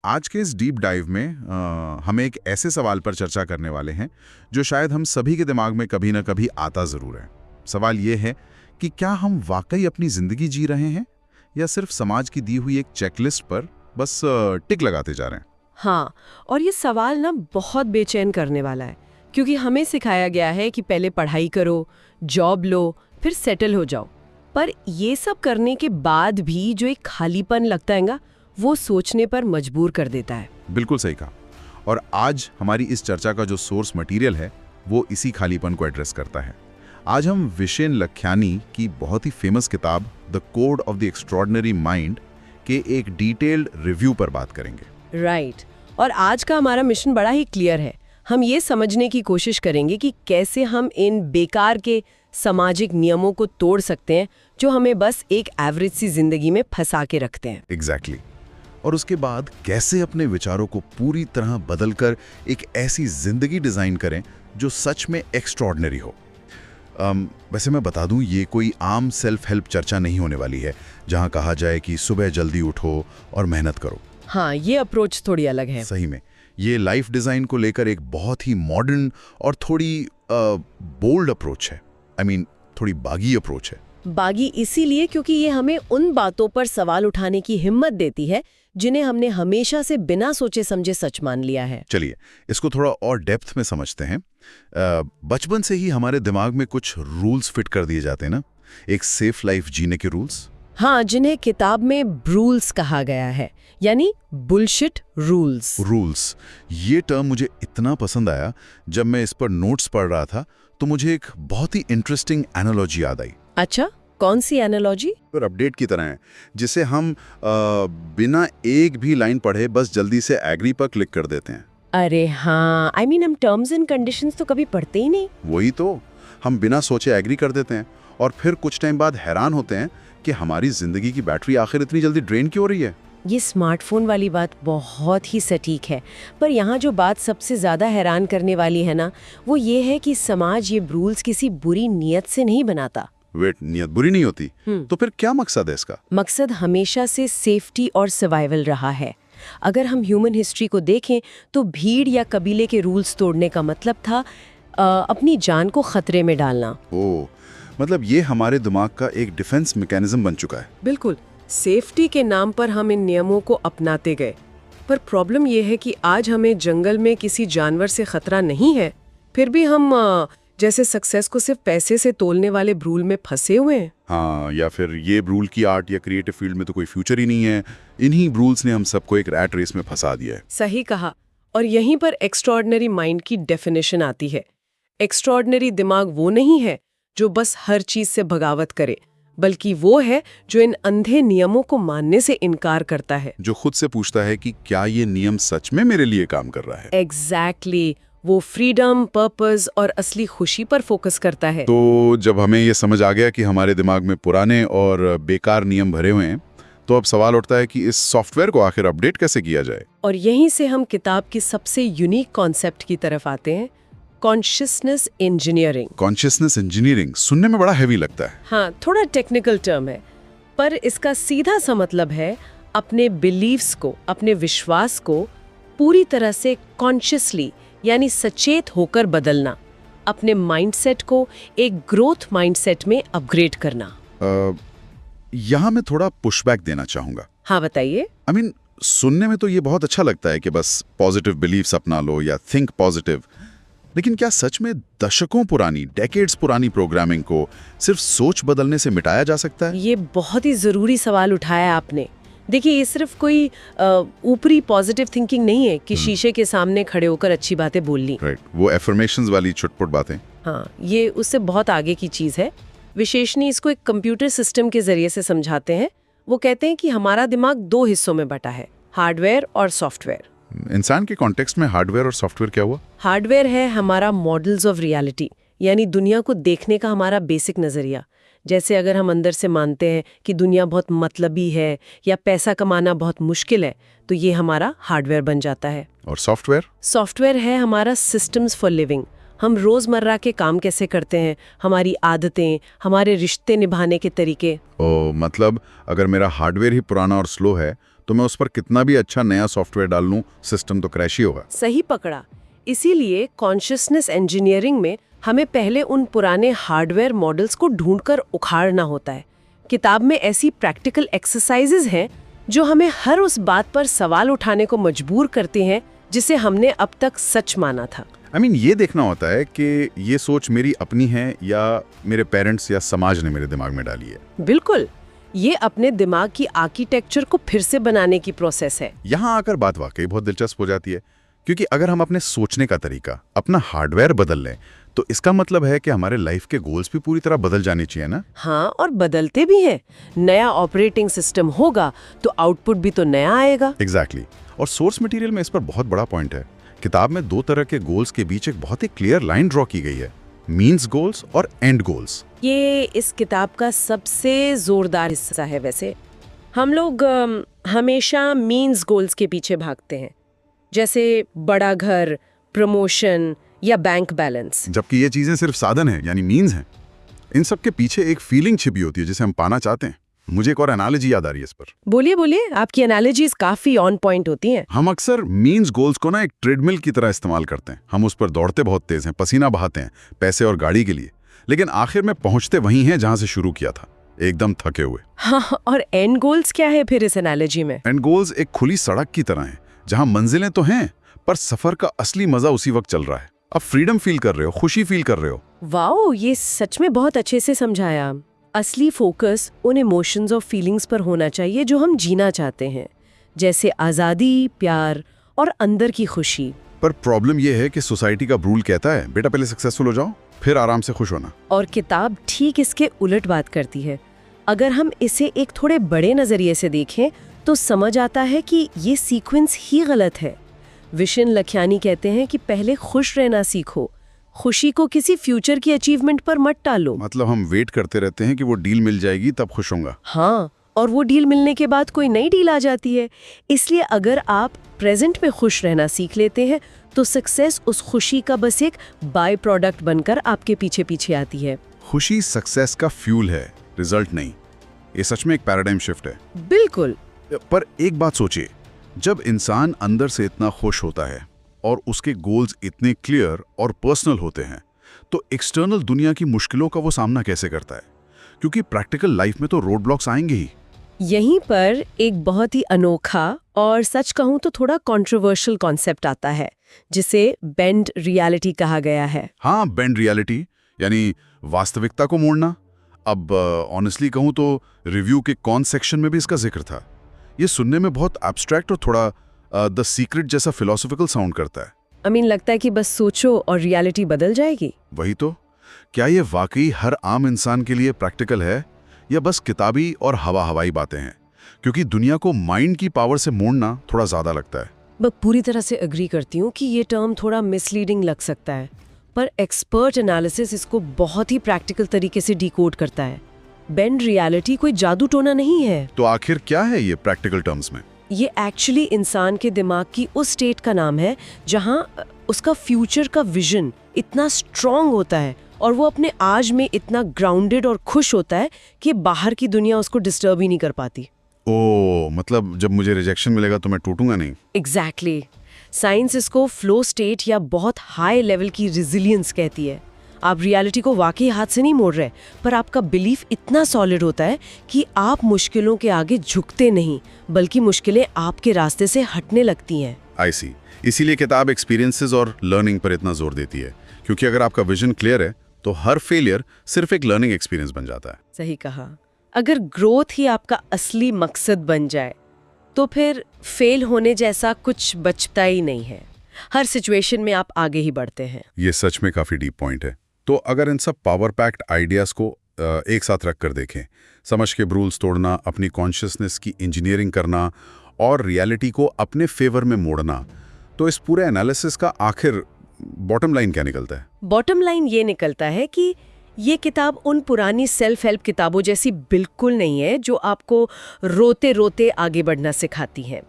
आज के इस डीप डाइव में हम एक ऐसे सवाल पर चर्चा करने वाले हैं जो शायद हम सभी के दिमाग में कभी ना कभी आता ज़रूर है। सवाल ये है कि क्या हम वाकई अपनी ज़िंदगी जी रहे हैं या सिर्फ समाज की दी हुई एक चेकलिस्ट पर बस टिक लगाते जा रहे हैं। हाँ, और ये सवाल ना बहुत बेचैन करने वाला है क्योंकि हमें सिखाया गया है कि पहले पढ़ाई करो, जॉब लो, फिर सेटल हो जाओ। पर ये सब करने के बाद भी जो एक खालीपन लगता है ना, वो सोचने पर मजबूर कर देता है। बिल्कुल सही कहा। और आज हमारी इस चर्चा का जो सोर्स मटेरियल है वो इसी खालीपन को एड्रेस करता है। आज हम विशेन लख्यानी की बहुत ही फेमस किताब the code of the extraordinary mind के एक डिटेल्ड रिव्यू पर बात करेंगे। राइट। और आज का हमारा मिशन बड़ा ही क्लियर है। हम ये समझने की कोशिश करेंगे कि कैसे हम इन बेकार के सामाजिक नियमों को तोड़ सकते हैं जो हमें बस एक एवरेज सी जिंदगी में फंसा के रखते हैं। एग्जैक्टली। और उसके बाद कैसे अपने विचारों को पूरी तरह बदलकर एक ऐसी जिंदगी डिजाइन करें जो सच में एक्स्ट्रॉर्डिनरी हो। वैसे मैं बता दूं, ये कोई आम सेल्फ हेल्प चर्चा नहीं होने वाली है जहां कहा जाए कि सुबह जल्दी उठो और मेहनत करो। हाँ, ये अप्रोच थोड़ी अलग है। सही में ये लाइफ डिजाइन को लेकर एक बहुत ही मॉडर्न और थोड़ी बोल्ड अप्रोच है। थोड़ी बागी अप्रोच है। बागी इसीलिए क्योंकि ये हमें उन बातों पर सवाल उठाने की हिम्मत देती है जिन्हें हमने हमेशा से बिना सोचे समझे सच मान लिया है। चलिए इसको थोड़ा और डेप्थ में समझते हैं। बचपन से ही हमारे दिमाग में कुछ रूल्स फिट कर दिए जाते हैं ना, एक सेफ लाइफ जीने के रूल्स। हाँ, जिन्हें किताब में ब्रूल्स कहा गया है, यानी बुलशिट रूल्स। ये टर्म मुझे इतना पसंद आया। जब मैं इस पर नोट्स पढ़ रहा था तो मुझे एक बहुत ही इंटरेस्टिंग एनालॉजी याद आई। अच्छा, कौन सी एनालॉजी? पर अपडेट की तरह है, जिसे हम बिना एक भी लाइन पढ़े बस जल्दी से एग्री पर क्लिक कर देते हैं। अरे हाँ, हम टर्म्स एंड कंडीशंस तो कभी पढ़ते ही नहीं। वही तो, हम बिना सोचे एग्री कर देते हैं और फिर कुछ टाइम बाद हैरान होते हैं कि हमारी जिंदगी की बैटरी आखिर इतनी जल्दी ड्रेन क्यों हो रही है। ये स्मार्टफोन वाली बात बहुत ही सटीक है। पर यहाँ जो बात सबसे ज्यादा हैरान करने वाली है ना, वो ये है कि समाज ये रूल्स किसी बुरी नीयत से नहीं बनाता। वेट, नियत बुरी नहीं होती? तो फिर क्या मकसद है इसका? मकसद हमेशा से सेफ्टी और सर्वाइवल रहा है। अगर हम ह्यूमन हिस्ट्री को देखें तो भीड़ या कबीले के रूल्स तोड़ने का मतलब था अपनी जान को खतरे में डालना। ओह, मतलब ये हमारे दिमाग का एक डिफेंस मैकेनिज्म बन चुका है। बिल्कुल, सेफ्टी के नाम पर हम इन नियमों को अपनाते गए। पर प्रॉब्लम यह है कि आज हमें जंगल में किसी जानवर से खतरा नहीं है, फिर भी हम जैसे सक्सेस को सिर्फ पैसे से तोलने वाले रूल में फंसे हुए हैं। हाँ, या फिर ये रूल की आर्ट या क्रिएटिव फील्ड में तो कोई फ्यूचर ही नहीं है। इन्हीं रूल्स ने हम सबको एक रैट रेस में फंसा दिया है। सही कहा। और यहीं पर एक्स्ट्रॉर्डिनरी माइंड की डेफिनेशन आती है। एक्स्ट्रॉर्डिनरी दिमाग वो नहीं है जो बस हर चीज से बगावत करे, बल्कि वो है जो इन अंधे नियमों को मानने से इनकार करता है, जो खुद से पूछता है कि क्या ये नियम सच में मेरे लिए काम कर रहा है। एग्जैक्टली। वो फ्रीडम, पर्पस और असली खुशी पर फोकस करता है। तो जब हमें ये समझ आ गया कि हमारे दिमाग में पुराने और बेकार नियम भरे हुए हैं, तो अब सवाल उठता है कि इस सॉफ्टवेयर को आखिर अपडेट कैसे किया जाए। और यहीं से हम किताब की सबसे यूनिक कॉन्सेप्ट की तरफ आते हैं, कॉन्शियसनेस इंजीनियरिंग। कॉन्शियसनेस इंजीनियरिंग सुनने में बड़ा हैवी लगता है। हाँ, थोड़ा टेक्निकल टर्म है, पर इसका सीधा सा मतलब है अपने बिलीव्स को, अपने विश्वास को पूरी तरह से कॉन्शियसली यानी सचेत होकर बदलना, अपने माइंडसेट को एक ग्रोथ माइंडसेट में अपग्रेड करना। यहाँ मैं थोड़ा पुशबैक देना चाहूंगा। हाँ, बताइए। सुनने में तो ये बहुत अच्छा लगता है कि बस पॉजिटिव बिलीव्स अपना लो या थिंक पॉजिटिव, लेकिन क्या सच में दशकों पुरानी, डेकेड्स पुरानी प्रोग्रामिंग को सिर्फ सोच बदलने से मिटाया जा सकता है? ये बहुत ही जरूरी सवाल उठाया आपने। देखिए, ये सिर्फ कोई ऊपरी पॉजिटिव थिंकिंग नहीं है कि शीशे के सामने खड़े होकर अच्छी बातें बोल ली। राइट, वो एफर्मेशंस वाली छुटपुट बातें। हाँ, ये उससे बहुत आगे की चीज है। विशेषणी इसको एक कंप्यूटर सिस्टम के जरिए से समझाते हैं। वो कहते हैं कि हमारा दिमाग दो हिस्सों में बटा है, हार्डवेयर और सॉफ्टवेयर। इंसान के कॉन्टेक्स्ट में हार्डवेयर और सॉफ्टवेयर क्या हुआ? हार्डवेयर है हमारा मॉडल्स ऑफ रियलिटी, यानी दुनिया को देखने का हमारा बेसिक नजरिया। जैसे अगर हम अंदर से मानते हैं कि दुनिया बहुत मतलबी है या पैसा कमाना बहुत मुश्किल है, तो ये हमारा हार्डवेयर बन जाता है। और सॉफ्टवेयर? सॉफ्टवेयर है हमारा सिस्टम्स फॉर लिविंग। हम रोजमर्रा के काम कैसे करते हैं, हमारी आदतें, हमारे रिश्ते निभाने के तरीके। मतलब अगर मेरा हार्डवेयर ही पुराना और स्लो है तो मैं उस पर कितना भी अच्छा नया सॉफ्टवेयर डाल लूं, सिस्टम तो क्रैश ही होगा। सही पकड़ा। इसीलिए कॉन्शियसनेस इंजीनियरिंग में हमें पहले उन पुराने हार्डवेयर मॉडल्स को ढूंढकर उखाड़ना होता है। किताब में ऐसी प्रैक्टिकल एक्सरसाइजेज हैं जो हमें हर उस बात पर सवाल उठाने को मजबूर करते हैं जिसे हमने अब तक सच माना था। ये देखना होता है कि ये सोच मेरी अपनी है या मेरे पेरेंट्स या समाज ने मेरे दिमाग में डाली है। बिल्कुल, ये अपने दिमाग की आर्किटेक्चर को फिर से बनाने की प्रोसेस है। यहाँ आकर बात वाकई बहुत दिलचस्प हो जाती है, क्योंकि अगर हम अपने सोचने का तरीका, अपना हार्डवेयर बदल लें, तो इसका मतलब है कि हमारे लाइफ के गोल्स भी पूरी तरह बदल जाने चाहिए ना। हाँ, और बदलते भी हैं। नया ऑपरेटिंग सिस्टम होगा तो आउटपुट भी तो नया आएगा। एग्जैक्टली। और सोर्स मटेरियल में इस पर बहुत बड़ा पॉइंट है। किताब में 2 तरह के गोल्स के बीच एक बहुत ही क्लियर लाइन ड्रॉ की गई है, मीन्स गोल्स और एंड गोल्स। ये इस किताब का सबसे जोरदार हिस्सा है। वैसे हम लोग हमेशा मीन्स गोल्स के पीछे भागते हैं, जैसे बड़ा घर, प्रमोशन या बैंक बैलेंस, जबकि ये चीजें सिर्फ साधन है, यानी मीन्स हैं। इन सब के पीछे एक फीलिंग छिपी होती है जिसे हम पाना चाहते हैं। मुझे एक और एनालॉजी याद आ रही है इस पर। बोलिए बोलिए, आपकी एनालॉजीज काफी ऑन पॉइंट होती हैं। हम अक्सर मीन्स गोल्स को ना एक ट्रेडमिल की तरह इस्तेमाल करते हैं। हम उस पर दौड़ते बहुत तेज हैं, पसीना बहाते हैं, पैसे और गाड़ी के लिए, लेकिन आखिर में पहुंचते वहीं हैं जहां से शुरू किया था, एकदम थके हुए। हाँ, और एंड गोल्स क्या है फिर इस एनालॉजी में? एंड गोल्स एक खुली सड़क की तरह है, जहां मंजिलें तो हैं, पर सफर का असली मजा उसी वक्त चल रहा है। अब फ्रीडम फील कर रहे हो, खुशी फील कर रहे हो। वाओ, ये सच में बहुत अच्छे से समझाया। असली फोकस उन इमोशंस और फीलिंग्स पर होना चाहिए जो हम जीना चाहते हैं, जैसे आज़ादी, प्यार और अंदर की खुशी। पर प्रॉब्लम यह है कि सोसाइटी का रूल कहता है, बेटा पहले सक्सेसफुल हो जाओ, फिर आराम से खुश होना। और किताब ठीक इसके उलट बात करती है। अगर हम इसे एक थोड़े बड़े नजरिए से देखें तो समझ आता है कि ये सीक्वेंस ही गलत है। विशन लखियानी कहते हैं कि पहले खुश रहना सीखो, खुशी को किसी फ्यूचर की अचीवमेंट पर मत टालो। मतलब हम वेट करते रहते हैं कि वो डील मिल जाएगी तब खुश होऊंगा। हाँ, और वो डील मिलने के बाद कोई नई डील आ जाती है। इसलिए अगर आप प्रेजेंट में खुश रहना सीख लेते हैं तो सक्सेस उस खुशी का बस एक बाय प्रोडक्ट बनकर आपके पीछे पीछे आती है। खुशी सक्सेस का फ्यूल है, रिजल्ट नहीं। ये सच में एक पैराडाइम शिफ्ट है। बिल्कुल। पर एक बात सोचिए, जब इंसान अंदर से इतना खुश होता है और उसके गोल्स इतने क्लियर और पर्सनल होते हैं, तो एक्सटर्नल दुनिया की मुश्किलों का वो सामना कैसे करता है? क्योंकि प्रैक्टिकल लाइफ में तो रोड ब्लॉक्स आएंगे ही। यहीं पर एक बहुत ही अनोखा और सच कहूं तो थोड़ा कंट्रोवर्शियल कॉन्सेप्ट आता है, जिसे बेंड रियलिटी कहा गया है। हाँ, बेंड रियलिटी यानी वास्तविकता को मोड़ना। अब ऑनेस्टली कहूं तो रिव्यू के कौन सेक्शन में भी इसका जिक्र था। ये सुनने में बहुत एब्स्ट्रैक्ट और थोड़ा द सीक्रेट जैसा फिलोसॉफिकल साउंड करता है। लगता है कि बस सोचो और रियलिटी बदल जाएगी। वही तो। क्या ये वाकई हर आम इंसान के लिए प्रैक्टिकल है या बस किताबी और हवाई बातें हैं? क्योंकि दुनिया को माइंड की पावर से मोड़ना थोड़ा ज्यादा लगता है। मैं पूरी तरह से एग्री करती हूँ कि ये टर्म थोड़ा मिसलीडिंग लग सकता है, पर एक्सपर्ट एनालिसिस इसको बहुत ही प्रैक्टिकल तरीके से डिकोड करता है। बेंड रियलिटी कोई जादू टोना नहीं है। तो आखिर क्या है ये प्रैक्टिकल टर्म्स में? ये एक्चुअली इंसान के दिमाग की उस स्टेट का नाम है जहां उसका फ्यूचर का विजन इतना स्ट्रांग होता है और वो अपने आज में इतना ग्राउंडेड और खुश होता है कि बाहर की दुनिया उसको डिस्टर्ब ही नहीं कर पाती। ओह, मतलब जब मुझे रिजेक्शन मिलेगा तो मैं टूटूंगा नहीं। एग्जैक्टली। साइंस इसको फ्लो स्टेट या बहुत हाई लेवल की रेजिलियंस कहती है। आप रियलिटी को वाकई हाथ से नहीं मोड़ रहे, पर आपका बिलीफ इतना सॉलिड होता है कि आप मुश्किलों के आगे झुकते नहीं, बल्कि मुश्किलें आपके रास्ते से हटने लगती हैं। आई सी। इसीलिए किताब एक्सपीरियंसेस और लर्निंग पर इतना जोर देती है, क्योंकि अगर आपका विजन क्लियर है तो हर फेलियर सिर्फ एक लर्निंग एक्सपीरियंस बन जाता है। सही कहा। अगर ग्रोथ ही आपका असली मकसद बन जाए तो फिर फेल होने जैसा कुछ बचता ही नहीं है। हर सिचुएशन में आप आगे ही बढ़ते हैं। ये सच में काफी डीप पॉइंट है। तो अगर इन सब पावर पैक्ड आइडियाज को एक साथ रख कर देखें, समझ के रूल्स तोड़ना, अपनी कॉन्शियसनेस की इंजीनियरिंग करना और रियलिटी को अपने फेवर में मोड़ना, तो इस पूरे एनालिसिस का आखिर बॉटम लाइन क्या निकलता है? बॉटम लाइन ये निकलता है कि ये किताब उन पुरानी सेल्फ हेल्प किताबों जैसी बिल्कुल नहीं है जो आपको रोते रोते आगे बढ़ना सिखाती हैं।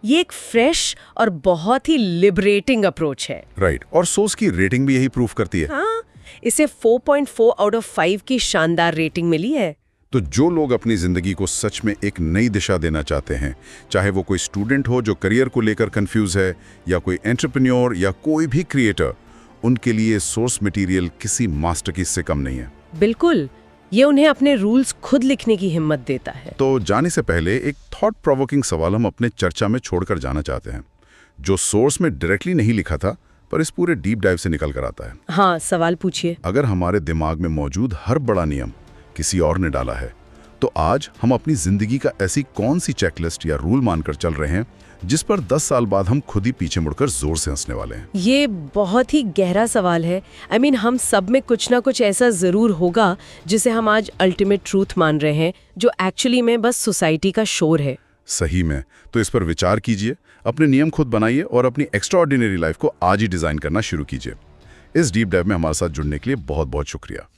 ये एक फ्रेश और बहुत ही लिबरेटिंग अप्रोच है। राइट। और सोर्स की रेटिंग भी यही प्रूफ करती है। हाँ, इसे 4.4 आउट ऑफ 5 की शानदार रेटिंग मिली है। तो जो लोग अपनी ज़िंदगी को सच में एक नई दिशा देना चाहते हैं, चाहे वो कोई स्टूडेंट हो जो करियर को लेकर कंफ्यूज है, या कोई एंटरप्रेन्योर या कोई भी क्रिएटर, उनके लिए सोर्स मटेरियल किसी मास्टरपीस से कम नहीं है। बिल्कुल, ये उन्हें अपने रूल्स खुद लिखने की हिम्मत देता है। तो जाने से पहले एक थॉट प्रोवोकिंग सवाल हम अपने चर्चा में छोड़कर जाना चाहते हैं, जो सोर्स में डायरेक्टली नहीं लिखा था पर इस पूरे डीप डाइव से निकल कर आता है। हाँ, सवाल पूछिए। अगर हमारे दिमाग में मौजूद हर बड़ा नियम किसी और ने डाला है, तो आज हम अपनी जिंदगी का ऐसी कौन सी चेकलिस्ट या रूल मानकर चल रहे हैं जिस पर 10 साल बाद हम खुद ही पीछे मुड़कर जोर से हंसने वाले हैं? ये बहुत ही गहरा सवाल है। I mean, हम सब में कुछ ना कुछ ऐसा जरूर होगा जिसे हम आज अल्टीमेट ट्रूथ मान रहे हैं, जो एक्चुअली में बस सोसाइटी का शोर है। सही में। तो इस पर विचार कीजिए, अपने नियम खुद बनाइए और अपनी एक्स्ट्राऑर्डिनरी लाइफ को आज ही डिजाइन करना शुरू कीजिए। इस डीप डाइव में हमारे साथ जुड़ने के लिए बहुत बहुत शुक्रिया।